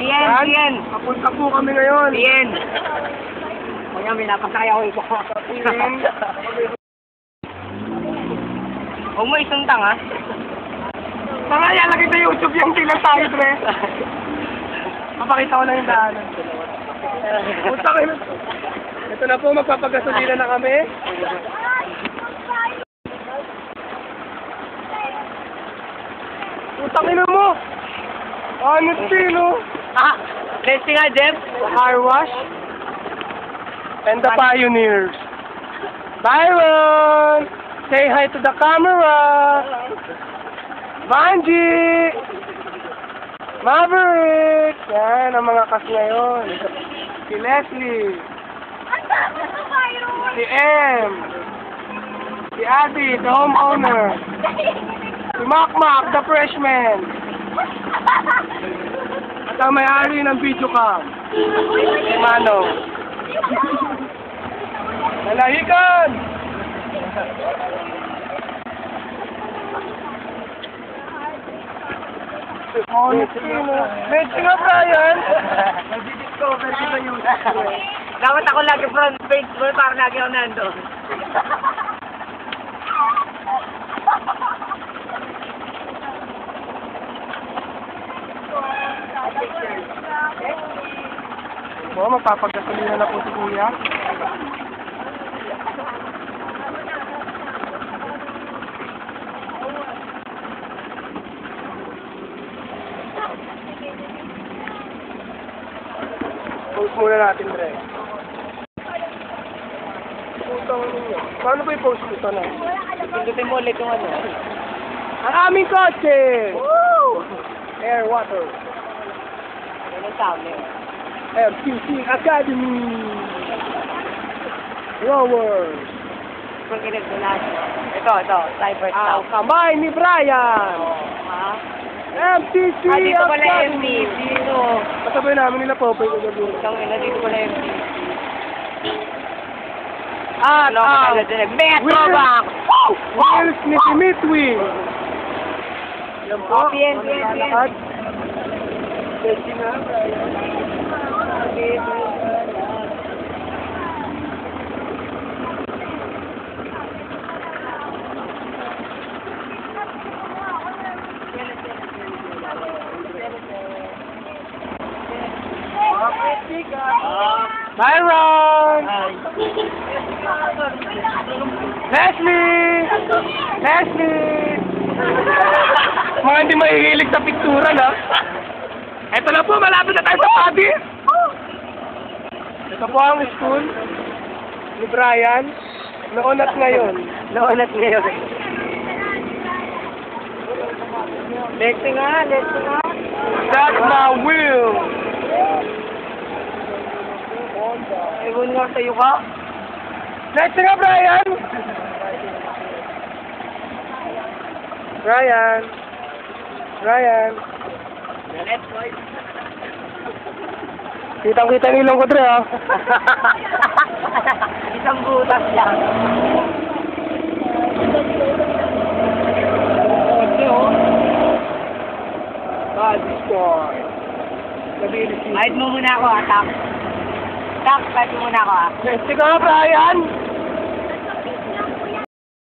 Bien. Papunta po kami ngayon. Bien. Kaya may napasaya ko ito. Bien. Huwag mo isang tanga. Tanga yan, lagay sa YouTube yung tilang tayo, pre. Mapakita ko lang yung daanan. Punta kayo. Ito na po, magpapagasolina na kami. Putang ina mo! Honestly, no? Let's nga, Jeff. Car wash. And the pioneers. Byron! Say hi to the camera! Manji! Maverick! Yan, ang mga kas ngayon. Si Leslie. Si M. Si Abby, the homeowner. Si Makmak, the freshman. At ang may-ari ng video cam. Si Manong. Nalahikan! Honestly, no? Medyo nga, Brian. Nag-discover di ba yun? Dapat ako lagi front page mo para lagi ako nandun. Oo, magpapagasolina na po si Kuya. Post muna natin, Dre. Putang ninyo. Paano ba i-post ito na? Pindutin mo ulit yung ano. Ang aming kotse! Woo! Air, water. Yan ang sabi. FCC Academy! Rowers! Kung kinagdulas mo. Ito, Cyber Ang Stop. kamay ni Brian! Ha? FCC Dito pala Academy! MD. Dito. Kasabay namin nila po, pwede ko dito. Itong ina, dito pala MD. At Ano ka talaga dyan? Metro Bank! Will Sniffy Mitwi! Yan po. Bien. At Pwede na, Brian. Byron! Leslie! Mga hindi mahihilig sa piktura, na. Ito na po, malapit na tayo sa Pabi. Ito po ang school ni Brian. Noon at ngayon. Let's nga. That's my will. Ewan nga sa'yo ka. Let's nga, Brian! Brian. Let's go. Kitang-kita yung ilong ko, Dre, ha? Isang butas lang. Bad score. Kahit mo muna ako, Tak, kahit mo muna ako, Let's go, Brian!